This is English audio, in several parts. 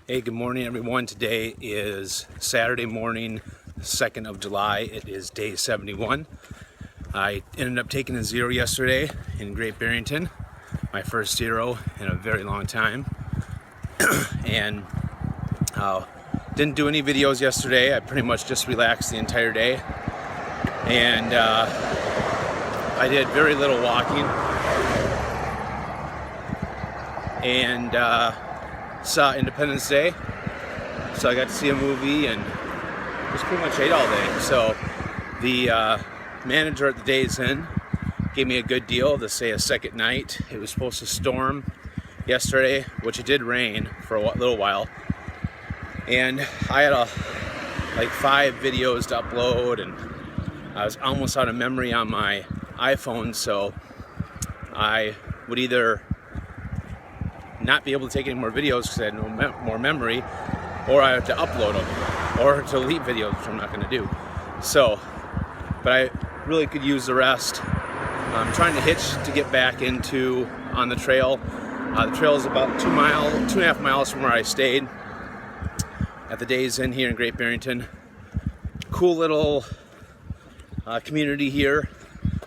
Hey, good morning everyone. Today is Saturday morning, 2nd of July. It is day 71. I ended up taking a zero yesterday in Great Barrington, my first zero in a very long time. And didn't do any videos yesterday. I pretty much just relaxed the entire day. And I did very little walking. And saw Independence Day, so I got to see a movie and just pretty much ate all day. So the manager at the Days Inn gave me a good deal to stay a second night. It was supposed to storm yesterday, which it did rain for a little while, and I had like 5 videos to upload, and I was almost out of memory on my iPhone, so I would either not be able to take any more videos because I had no more memory, or I have to upload them, or delete videos, which I'm not going to do. So, but I really could use the rest. I'm trying to hitch to get back into on the trail. The trail is about 2.5 miles from where I stayed at the Days Inn here in Great Barrington. Cool little community here.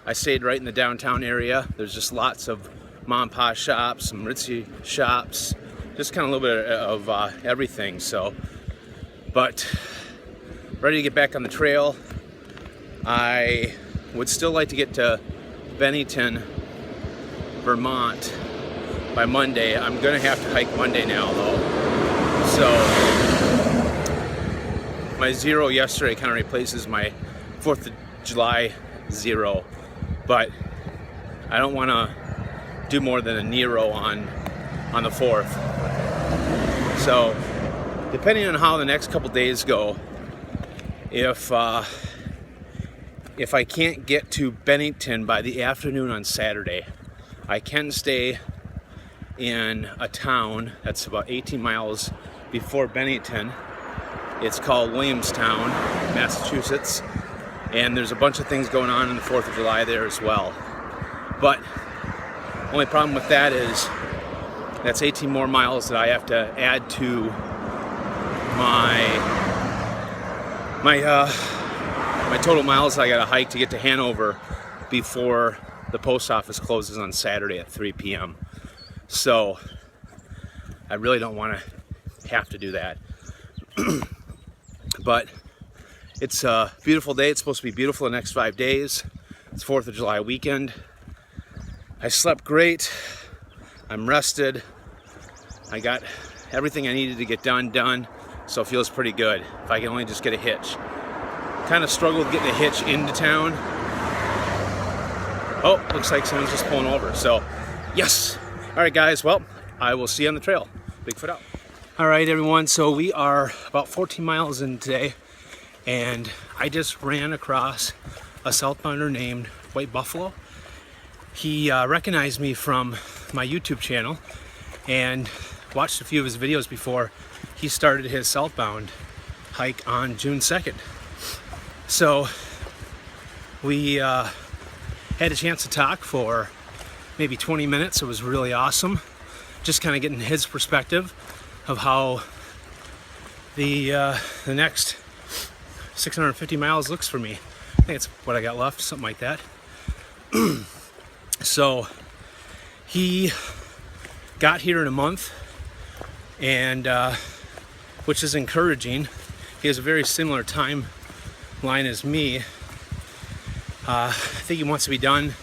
I stayed right in the downtown area. There's just lots of mom and pop shops, some ritzy shops, just kind of a little bit of everything. So, but ready to get back on the trail. I would still like to get to Bennington, Vermont by Monday. I'm gonna have to hike Monday now though. So my zero yesterday kind of replaces my 4th of July zero, but I don't want to do more than a Nero on the 4th. So depending on how the next couple days go, if I can't get to Bennington by the afternoon on Saturday, I can stay in a town that's about 18 miles before Bennington. It's called Williamstown, Massachusetts, and there's a bunch of things going on the 4th of July there as well. But only problem with that is that's 18 more miles that I have to add to my total miles that I gotta hike to get to Hanover before the post office closes on Saturday at 3 p.m. So I really don't want to have to do that. But it's a beautiful day. It's supposed to be beautiful the next 5 days. It's 4th of July weekend. I slept great. I'm rested. I got everything I needed to get done, so it feels pretty good. If I can only just get a hitch. Kind of struggled getting a hitch into town. Oh, looks like someone's just pulling over, so yes. All right, guys, well, I will see you on the trail. Bigfoot out. All right, everyone, so we are about 14 miles in today, and I just ran across a southbounder named White Buffalo. He recognized me from my YouTube channel and watched a few of his videos before he started his southbound hike on June 2nd. So we had a chance to talk for maybe 20 minutes. It was really awesome. Just kind of getting his perspective of how the next 650 miles looks for me. I think it's what I got left, something like that. So he got here in a month, and which is encouraging. He has a very similar timeline as me. I think he wants to be done.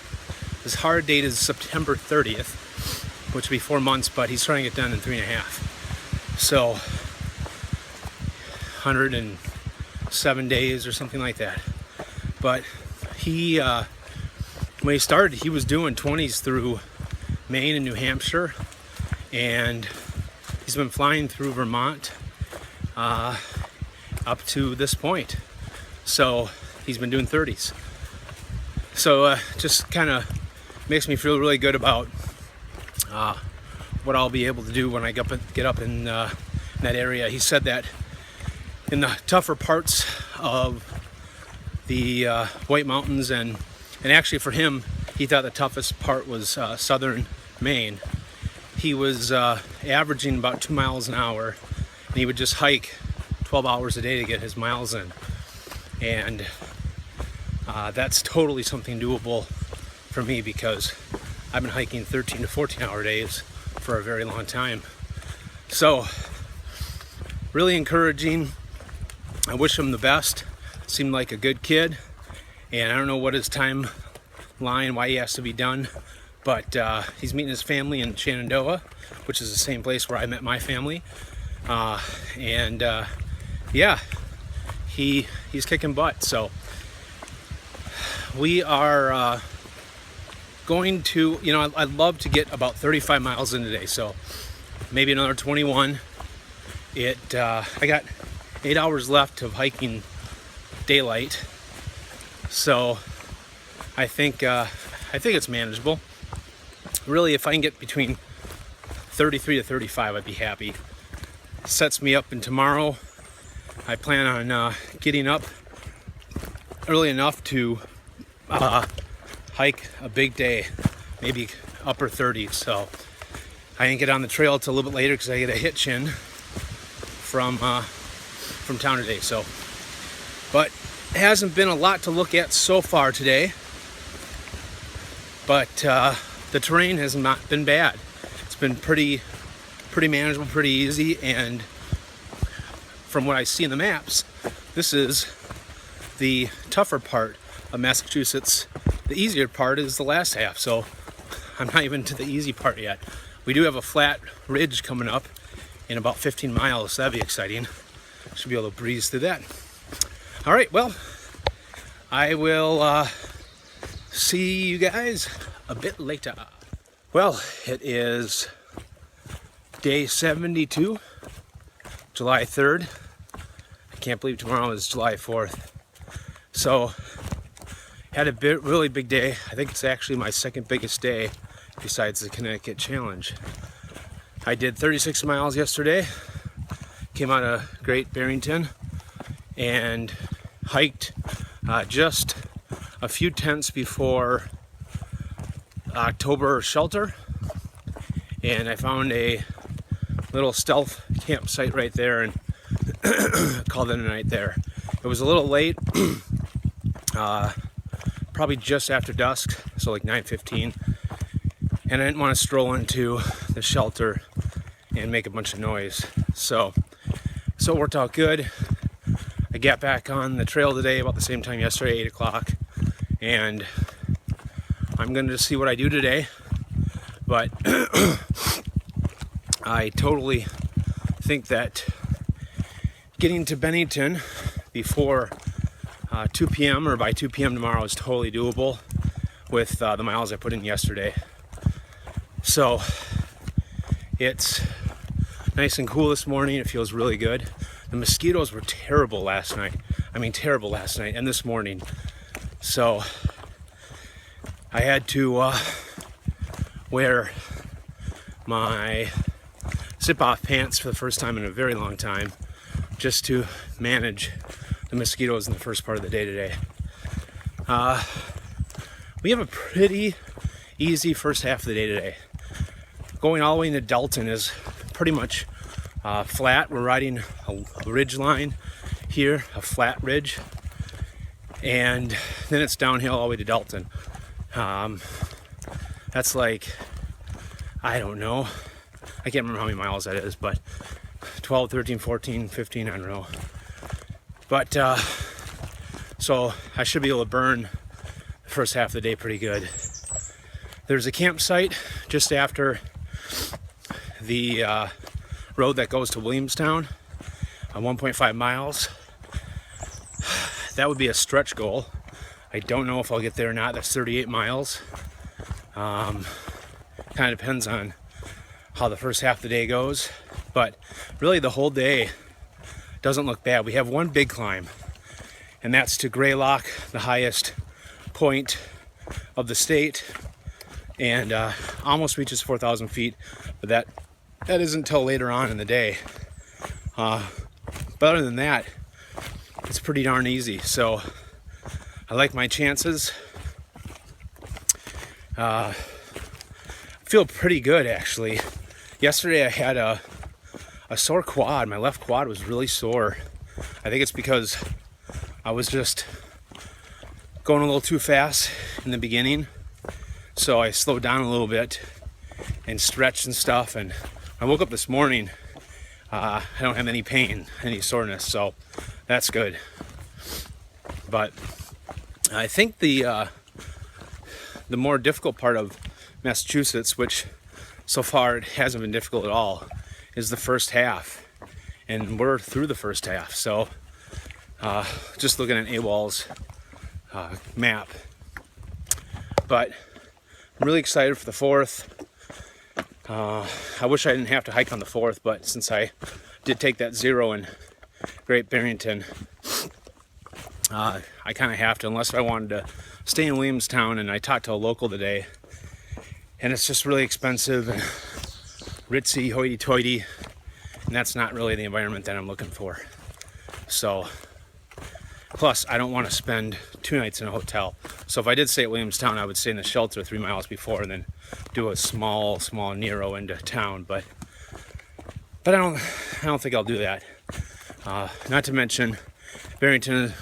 His hard date is September 30th, which would be 4 months, but he's trying to get done in 3.5. So 107 days or something like that. But he when he started, he was doing 20s through Maine and New Hampshire, and he's been flying through Vermont up to this point. So he's been doing 30s. So just kind of makes me feel really good about what I'll be able to do when I get up in that area. He said that in the tougher parts of the White Mountains, and actually for him, he thought the toughest part was southern Maine. He was averaging about 2 miles an hour, and he would just hike 12 hours a day to get his miles in. And that's totally something doable for me, because I've been hiking 13 to 14 hour days for a very long time. So really encouraging. I wish him the best. Seemed like a good kid, and I don't know what his timeline, why he has to be done, but he's meeting his family in Shenandoah, which is the same place where I met my family. Yeah, he's kicking butt. So we are going to, I'd love to get about 35 miles in today, so maybe another 21. I got 8 hours left of hiking daylight, so I think it's manageable. Really, if I can get between 33 to 35, I'd be happy. Sets me up, and tomorrow I plan on getting up early enough to hike a big day, maybe upper 30s. So I didn't get on the trail till a little bit later because I get a hitch in from town today. So, but it hasn't been a lot to look at so far today. But the terrain has not been bad. It's been pretty manageable, pretty easy, and from what I see in the maps, this is the tougher part of Massachusetts. The easier part is the last half, so I'm not even to the easy part yet. We do have a flat ridge coming up in about 15 miles, so that'd be exciting. Should be able to breeze through that. All right, well, I will see you guys a bit later. Well, it is day 72, July 3rd. I can't believe tomorrow is July 4th. So, had a really big day. I think it's actually my second biggest day besides the Connecticut Challenge. I did 36 miles yesterday, came out of Great Barrington, and hiked just a few tenths before October shelter, and I found a little stealth campsite right there and called it a night there. It was a little late, probably just after dusk, so like 9:15, and I didn't want to stroll into the shelter and make a bunch of noise, so it worked out good. I got back on the trail today about the same time yesterday, 8 o'clock, and I'm going to see what I do today. But I totally think that getting to Bennington before 2 p.m. or by 2 p.m. tomorrow is totally doable with the miles I put in yesterday. So it's nice and cool this morning. It feels really good. The mosquitoes were terrible last night. Terrible last night and this morning. So I had to wear my zip-off pants for the first time in a very long time, just to manage the mosquitoes in the first part of the day today. We have a pretty easy first half of the day today. Going all the way into Dalton is pretty much flat. We're riding a ridge line here, a flat ridge, and then it's downhill all the way to Dalton. That's like, I don't know, I can't remember how many miles that is, but 12, 13, 14, 15, I don't know. But so I should be able to burn the first half of the day pretty good. There's a campsite just after the road that goes to Williamstown, 1.5 miles. That would be a stretch goal. I don't know if I'll get there or not. That's 38 miles. Kind of depends on how the first half of the day goes, but really the whole day doesn't look bad. We have one big climb, and that's to Greylock, the highest point of the state, and almost reaches 4,000 feet, but that isn't until later on in the day. But other than that, it's pretty darn easy, so I like my chances. Feel pretty good, actually. Yesterday I had a sore quad. My left quad was really sore. I think it's because I was just going a little too fast in the beginning, so I slowed down a little bit and stretched and stuff, and I woke up this morning, I don't have any pain, any soreness, so that's good. But I think the more difficult part of Massachusetts, which so far it hasn't been difficult at all, is the first half, and we're through the first half. So just looking at AWOL's map, but I'm really excited for the 4th. I wish I didn't have to hike on the 4th, but since I did take that 0 in Great Barrington, I kind of have to, unless I wanted to stay in Williamstown. And I talked to a local today, and it's just really expensive and ritzy, hoity-toity, and that's not really the environment that I'm looking for. So, plus I don't want to spend 2 nights in a hotel. So if I did stay at Williamstown, I would stay in the shelter 3 miles before and then do a small Nero into town. But I don't think I'll do that. Not to mention, Bennington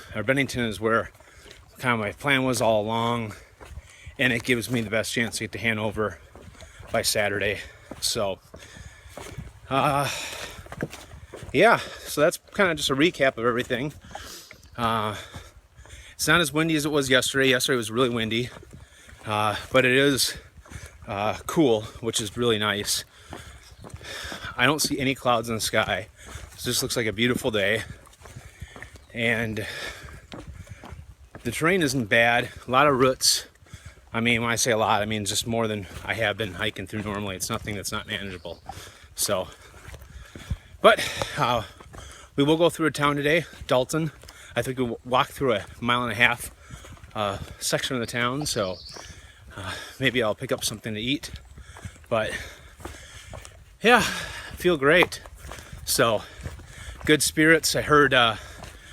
is where kind of my plan was all along, and it gives me the best chance to get to Hanover by Saturday. So yeah, so that's kind of just a recap of everything. It's not as windy as it was yesterday. Yesterday was really windy, but it is cool, which is really nice. I don't see any clouds in the sky. It just looks like a beautiful day, and the terrain isn't bad. A lot of roots. I mean, when I say a lot, I mean just more than I have been hiking through normally. It's nothing that's not manageable. So, but we will go through a town today, Dalton. I think we'll walk through a 1.5 mile section of the town, so maybe I'll pick up something to eat. But yeah, I feel great. So, good spirits. I heard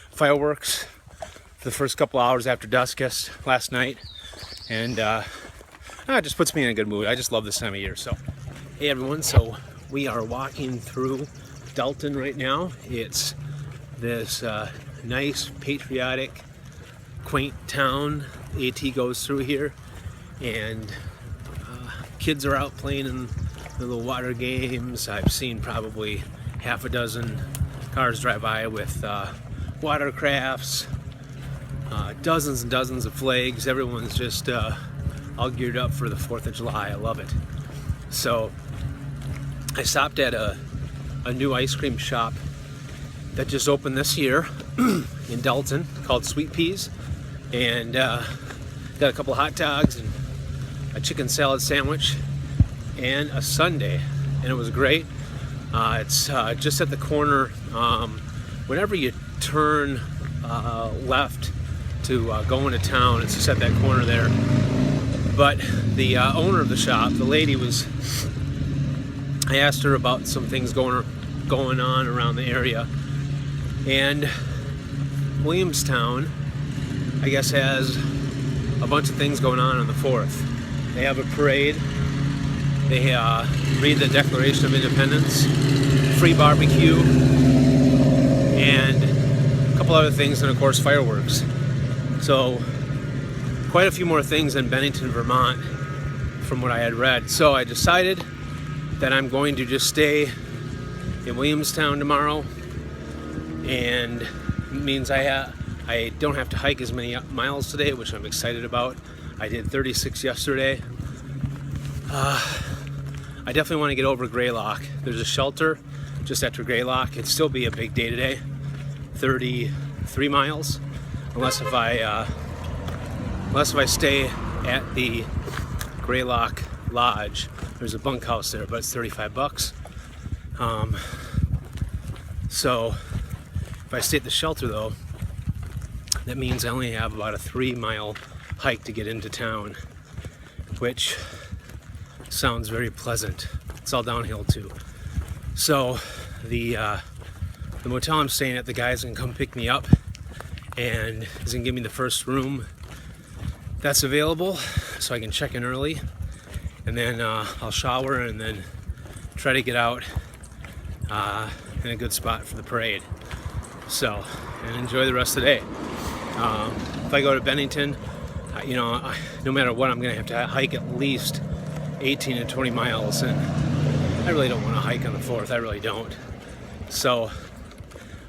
fireworks for the first couple hours after dusk last night, and it just puts me in a good mood. I just love this time of year. So, hey everyone, so we are walking through Dalton right now. It's this nice, patriotic, quaint town. AT goes through here, and kids are out playing in the little water games. I've seen probably half a dozen cars drive by with watercrafts, dozens and dozens of flags. Everyone's just all geared up for the 4th of July. I love it. So I stopped at a new ice cream shop that just opened this year in Dalton called Sweet Peas, and got a couple of hot dogs and a chicken salad sandwich and a sundae, and it was great. It's just at the corner. Whenever you turn left to go into town, it's just at that corner there. But the owner of the shop, the lady, I asked her about some things going on around the area, and Williamstown, I guess, has a bunch of things going on the 4th. They have a parade. They read the Declaration of Independence, free barbecue, and a couple other things, and of course fireworks. So quite a few more things in Bennington, Vermont, from what I had read. So I decided that I'm going to just stay in Williamstown tomorrow, and it means I don't have to hike as many miles today, which I'm excited about. I did 36 yesterday. I definitely want to get over Greylock. There's a shelter just after Greylock. It'd still be a big day today, 33 miles, unless if I unless if I stay at the Greylock Lodge. There's a bunkhouse there, but it's $35. So if I stay at the shelter though, that means I only have about a 3-mile hike to get into town, which sounds very pleasant. It's all downhill too. So the motel I'm staying at, the guy's gonna come pick me up and is gonna give me the first room that's available so I can check in early, and then I'll shower and then try to get out in a good spot for the parade. So, and enjoy the rest of the day. If I go to Barrington, no matter what, I'm gonna have to hike at least 18 to 20 miles, and I really don't want to hike on the 4th. I really don't. So,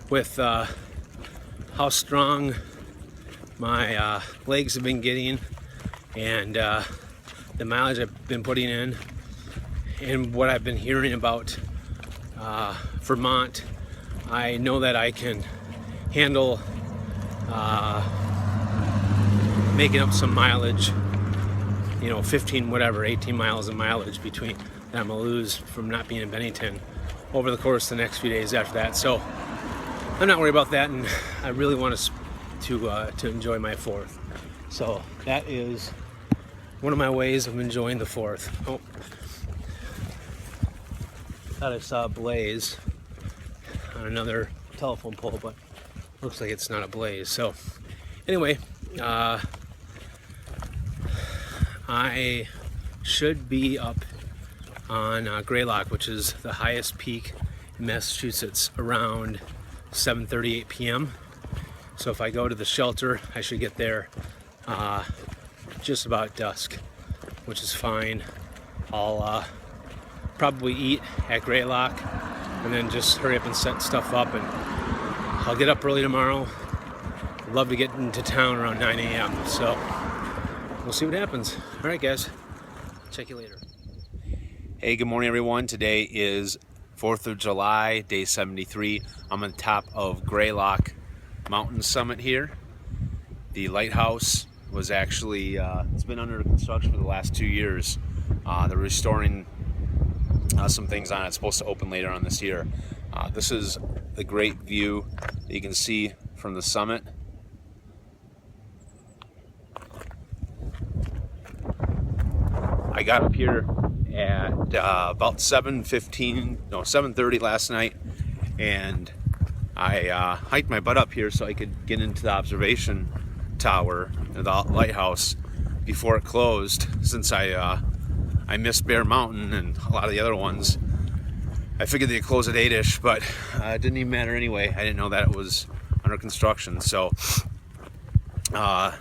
with how strong my legs have been getting, and the mileage I've been putting in, and what I've been hearing about Vermont, I know that I can handle making up some mileage, 15, whatever, 18 miles of mileage between that I'm gonna lose from not being in Barrington over the course of the next few days after that. So I'm not worried about that, and I really want to enjoy my 4th. So that is one of my ways of enjoying the 4th. Oh, thought I saw a blaze on another telephone pole, but looks like it's not a blaze. So anyway, I should be up on Greylock, which is the highest peak in Massachusetts, around 7:38 p.m. So if I go to the shelter, I should get there just about dusk, which is fine. I'll probably eat at Greylock and then just hurry up and set stuff up, and I'll get up early tomorrow. I'd love to get into town around 9 a.m. So we'll see what happens. All right, guys. Check you later. Hey, good morning, everyone. Today is 4th of July, day 73. I'm on top of Greylock Mountain Summit here. The lighthouse was actually, it's been under construction for the last 2 years. They're restoring some things on it. It's supposed to open later on this year. This is the great view that you can see from the summit. I got up here at about 7:30 last night, and I hiked my butt up here so I could get into the observation tower, the lighthouse, before it closed. Since I missed Bear Mountain and a lot of the other ones, I figured they'd close at 8-ish, but it didn't even matter anyway. I didn't know that it was under construction. So I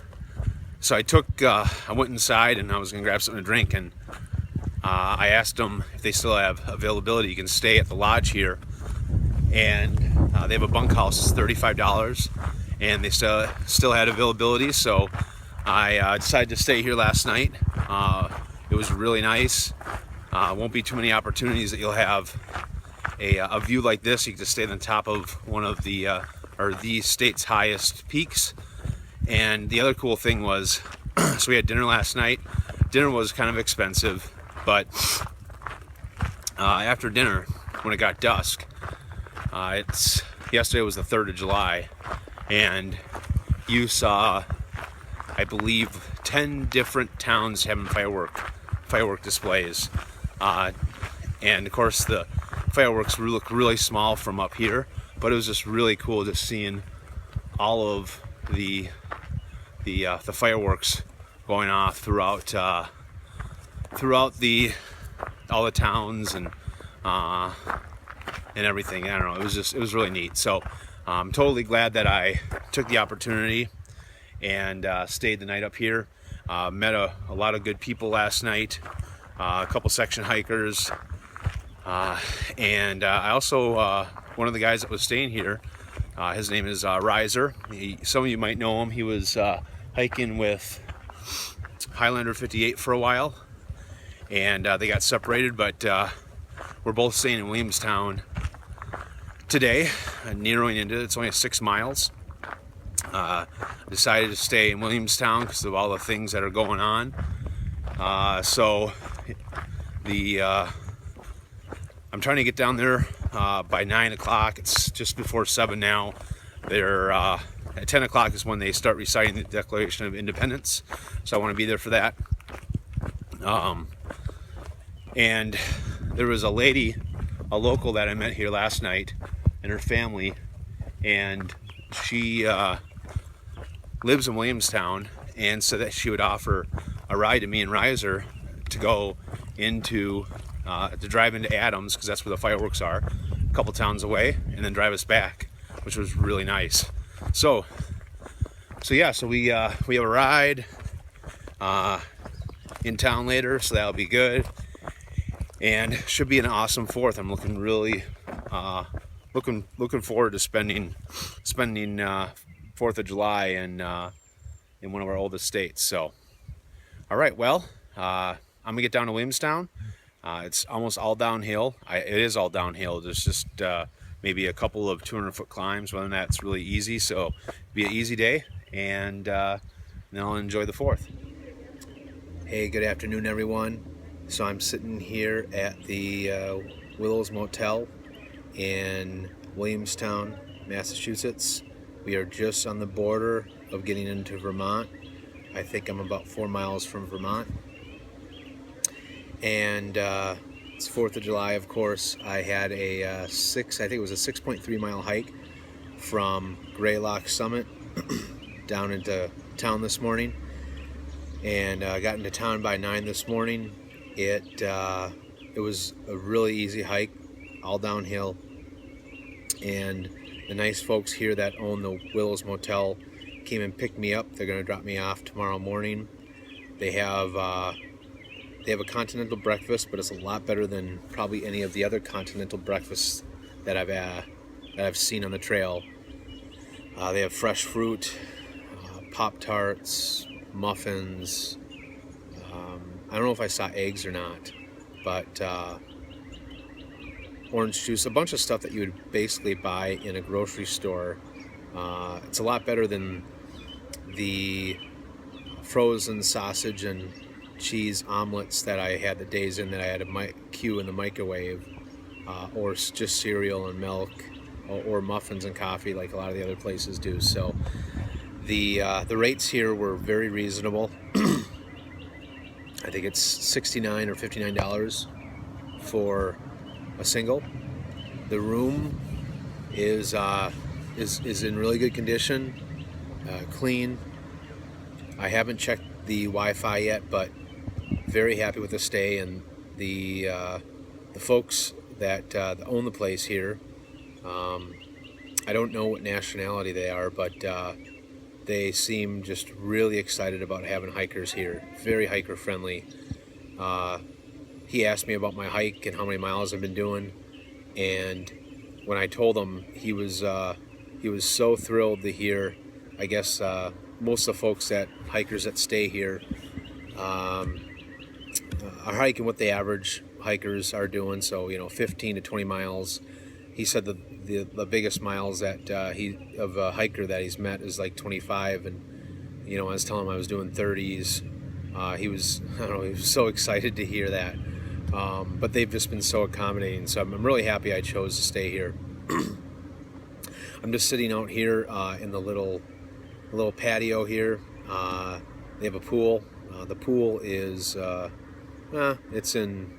went inside and I was gonna grab something to drink, and I asked them if they still have availability. You can stay at the lodge here, and they have a bunkhouse. It's $35, and they still had availability. So I decided to stay here last night. It was really nice. Won't be too many opportunities that you'll have a view like this. You can just stay on the top of one of the state's highest peaks. And the other cool thing was, so we had dinner last night. Dinner was kind of expensive, but after dinner, when it got dusk, yesterday was the 3rd of July, and you saw, I believe, 10 different towns having firework displays, and of course the fireworks look really small from up here, but it was just really cool just seeing all of the fireworks going off throughout all the towns and everything. I don't know, it was really neat. So I'm totally glad that I took the opportunity and stayed the night up here. Met a lot of good people last night, a couple section hikers, and I also, one of the guys that was staying here, his name is Riser. Some of you might know him. He was hiking with Highlander 58 for a while, and they got separated, but we're both staying in Williamstown today, narrowing into it. It's only 6 miles. Decided to stay in Williamstown because of all the things that are going on. So I'm trying to get down there by 9 o'clock. It's just before 7 now. They're at 10 o'clock is when they start reciting the Declaration of Independence, so I want to be there for that. And there was a lady, a local that I met here last night, and her family, and she lives in Williamstown, and so that she would offer a ride to me and Riser to go into to drive into Adams, because that's where the fireworks are, a couple towns away, and then drive us back, which was really nice. So yeah, so we have a ride in town later, so that'll be good, and should be an awesome 4th. I'm looking really looking forward to spending 4th of July in one of our oldest states. So, all right, well, I'm gonna get down to Williamstown. It's almost all downhill. It is all downhill. There's just maybe a couple of 200-foot climbs, whether that's really easy. So it'll be an easy day, and then I'll enjoy the 4th. Hey, good afternoon, everyone. So I'm sitting here at the Willows Motel in Williamstown, Massachusetts. We are just on the border of getting into Vermont. I think I'm about 4 miles from Vermont. And it's 4th of July, of course. I had a 6.3 mile hike from Greylock Summit down into town this morning, and got into town by 9 this morning. It was a really easy hike, all downhill, and the nice folks here that own the Willows Motel came and picked me up. They're going to drop me off tomorrow morning. They have a continental breakfast, but it's a lot better than probably any of the other continental breakfasts that I've seen on the trail. They have fresh fruit, Pop-Tarts, muffins. I don't know if I saw eggs or not, but orange juice, a bunch of stuff that you would basically buy in a grocery store. It's a lot better than the frozen sausage and cheese omelets that I had the days in that I had to queue in the microwave, or just cereal and milk, or muffins and coffee like a lot of the other places do. So the rates here were very reasonable. I think it's $69 or $59 for a single. The room is in really good condition, clean. I haven't checked the Wi-Fi yet, but very happy with the stay, and the folks that own the place here. I don't know what nationality they are, but they seem just really excited about having hikers here. Very hiker friendly. He asked me about my hike and how many miles I've been doing, and when I told him, he was so thrilled to hear. I guess most of the hikers that stay here are hiking what the average hikers are doing, so 15 to 20 miles. He said the biggest miles that of a hiker that he's met is like 25, and I was telling him I was doing 30s. He was so excited to hear that. But they've just been so accommodating, so I'm really happy I chose to stay here. I'm just sitting out here in the little patio here. They have a pool. The pool is it's in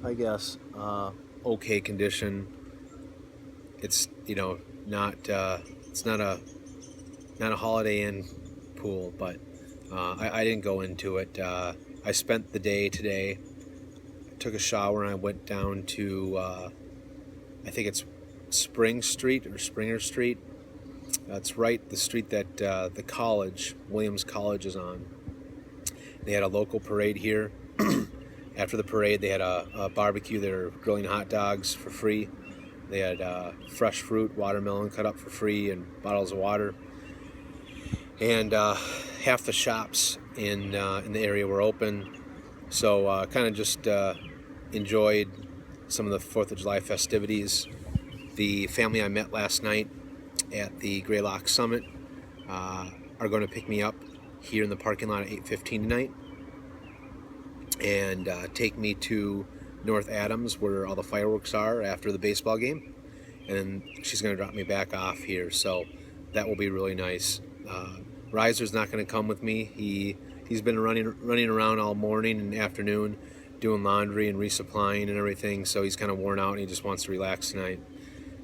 I guess okay condition. It's not it's not a Holiday Inn pool, but I didn't go into it. I spent the day today. I took a shower and I went down to I think it's Spring Street or Springer Street. That's right, the street that the college, Williams College, is on. They had a local parade here. After the parade, they had a barbecue. They were grilling hot dogs for free. They had fresh fruit, watermelon cut up for free, and bottles of water. And half the shops in the area were open. So kind of just enjoyed some of the 4th of July festivities. The family I met last night at the Greylock Summit are going to pick me up here in the parking lot at 8:15 tonight and take me to North Adams, where all the fireworks are after the baseball game, and then she's going to drop me back off here, so that will be really nice. Riser's not going to come with me. He's been running around all morning and afternoon doing laundry and resupplying and everything, so he's kind of worn out and he just wants to relax tonight.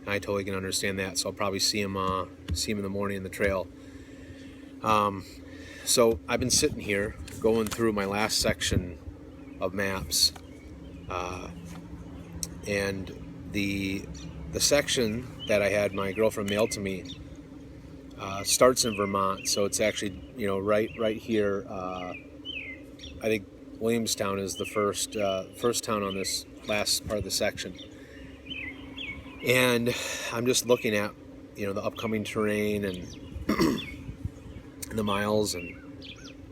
And I totally can understand that, so I'll probably see him in the morning in the trail. So I've been sitting here going through my last section of maps, and the section that I had my girlfriend mail to me starts in Vermont, so it's actually, you know, right here. I think Williamstown is the first town on this last part of the section, and I'm just looking at, you know, the upcoming terrain and the miles, and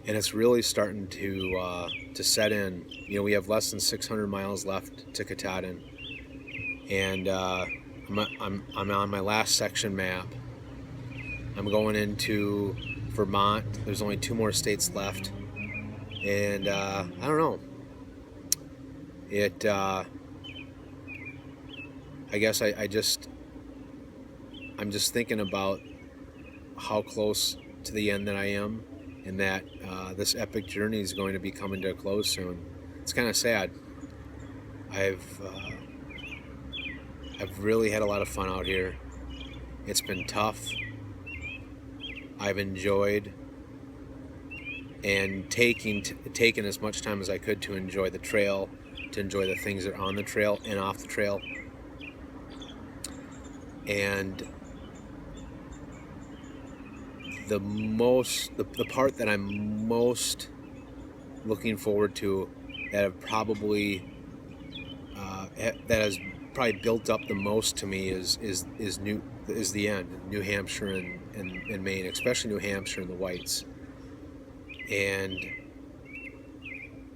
it's really starting to set in. You know, we have less than 600 miles left to Katahdin, and I'm on my last section map. I'm going into Vermont. There's only 2 more states left, and I don't know. I guess I'm just thinking about how close to the end that I am, and that this epic journey is going to be coming to a close soon. It's kind of sad. I've really had a lot of fun out here. It's been tough. I've enjoyed and taken as much time as I could to enjoy the trail, to enjoy the things that are on the trail and off the trail. And the part that I'm most looking forward to, that has probably built up the most to me, is the end, New Hampshire and Maine, especially New Hampshire and the whites. And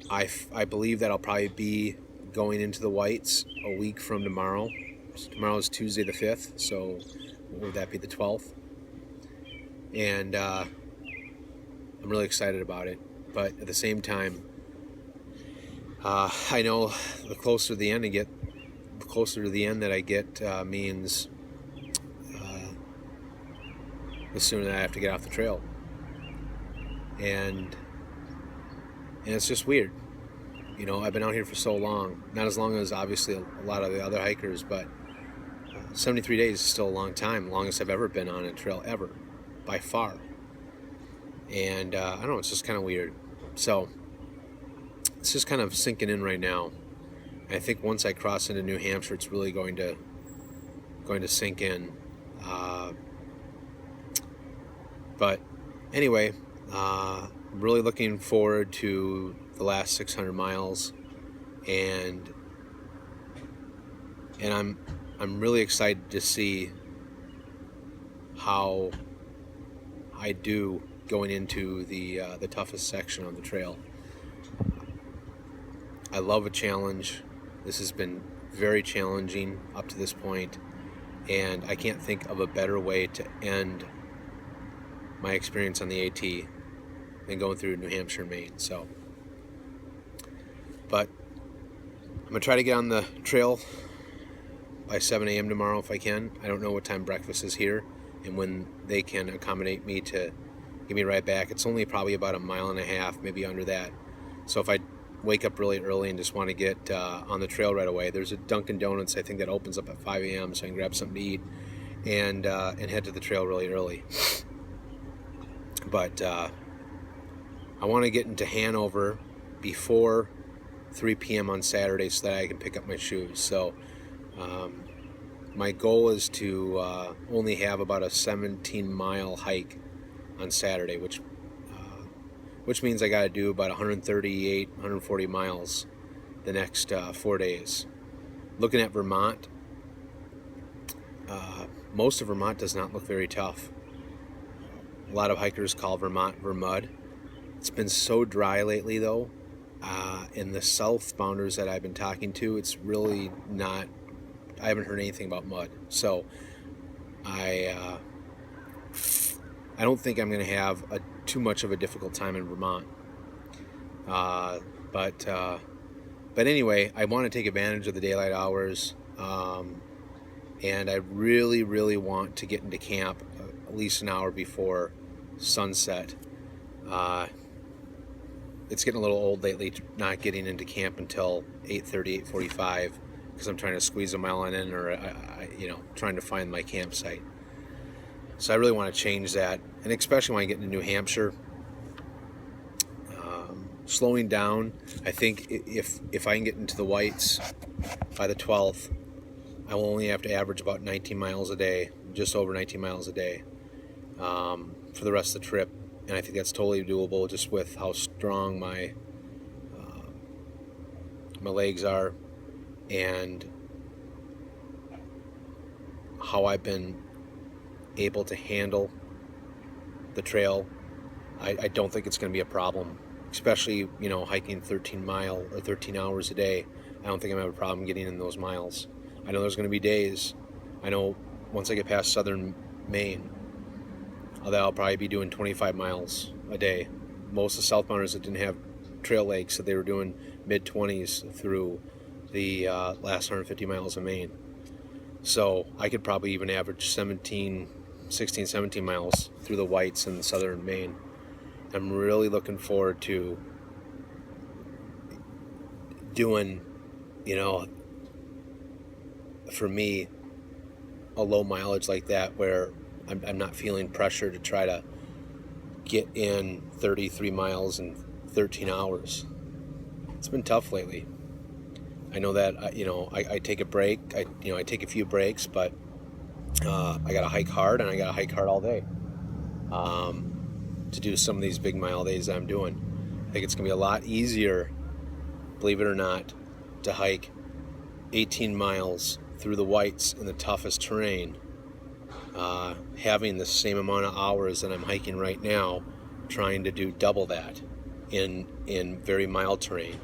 I believe that I'll probably be going into the whites a week from tomorrow. Tomorrow is Tuesday the 5th, so what would that be, the 12th? And I'm really excited about it, but at the same time, I know the closer to the end that I get means the sooner that I have to get off the trail, and it's just weird. You know, I've been out here for so long, not as long as obviously a lot of the other hikers, but 73 days is still a long time, the longest I've ever been on a trail ever, by far. And I don't know, it's just kind of weird. So it's just kind of sinking in right now. And I think once I cross into New Hampshire, it's really going to sink in. But anyway, I'm really looking forward to the last 600 miles, and I'm really excited to see how I do going into the toughest section on the trail. I love a challenge. This has been very challenging up to this point, and I can't think of a better way to end my experience on the AT than going through New Hampshire and Maine. So, but I'm gonna try to get on the trail by 7 a.m. tomorrow if I can. I don't know what time breakfast is here and when they can accommodate me to get me right back. It's only probably about 1.5 miles, maybe under that. So if I wake up really early and just want to get on the trail right away, there's a Dunkin' Donuts, I think, that opens up at 5 a.m. so I can grab something to eat and head to the trail really early. But I want to get into Hanover before 3 p.m. on Saturday so that I can pick up my shoes. So my goal is to only have about a 17-mile hike on Saturday, which means I got to do about 138, 140 miles the next 4 days. Looking at Vermont, most of Vermont does not look very tough. A lot of hikers call Vermont Vermud. It's been so dry lately, though. In the southbounders that I've been talking to, it's really not. I haven't heard anything about mud. So I I don't think I'm going to have too much of a difficult time in Vermont. But anyway, I want to take advantage of the daylight hours, and I really, really want to get into camp at least an hour before sunset. It's getting a little old lately, not getting into camp until 8:30, 8:45, because I'm trying to squeeze a mile in, or trying to find my campsite. So I really want to change that, and especially when I get into New Hampshire. Slowing down, I think if I can get into the whites by the 12th, I will only have to average about 19 miles a day, just over 19 miles a day, for the rest of the trip. And I think that's totally doable, just with how strong my legs are and how I've been able to handle the trail. I don't think it's going to be a problem, especially hiking 13 hours a day. I don't think I'm going to have a problem getting in those miles. I know there's going to be days. I know once I get past southern Maine, that I'll probably be doing 25 miles a day. Most of the Southbounders that didn't have trail legs said they were doing mid-20s through the last 150 miles of Maine. So I could probably even average 16, 17 miles through the whites in southern Maine. I'm really looking forward to doing, for me, a low mileage like that, where I'm not feeling pressure to try to get in 33 miles in 13 hours. It's been tough lately. I know that I take a break. I take a few breaks, but I got to hike hard, and I got to hike hard all day to do some of these big mile days that I'm doing. I think it's gonna be a lot easier, believe it or not, to hike 18 miles through the whites in the toughest terrain, having the same amount of hours that I'm hiking right now, trying to do double that in very mild terrain.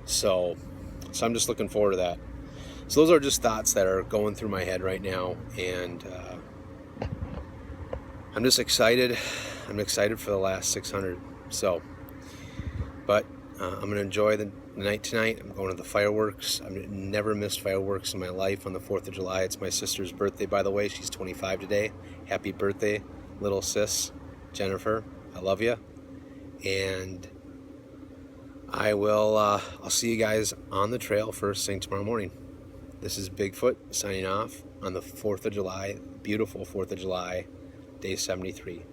So I'm just looking forward to that. So those are just thoughts that are going through my head right now, and I'm just excited. I'm excited for the last 600. So, but I'm going to enjoy the night tonight. I'm going to the fireworks. I've never missed fireworks in my life on the 4th of July. It's my sister's birthday, by the way. She's 25 today. Happy birthday, little sis, Jennifer. I love you. And I'll see you guys on the trail first thing tomorrow morning. This is Bigfoot signing off on the 4th of July, beautiful 4th of July, day 73.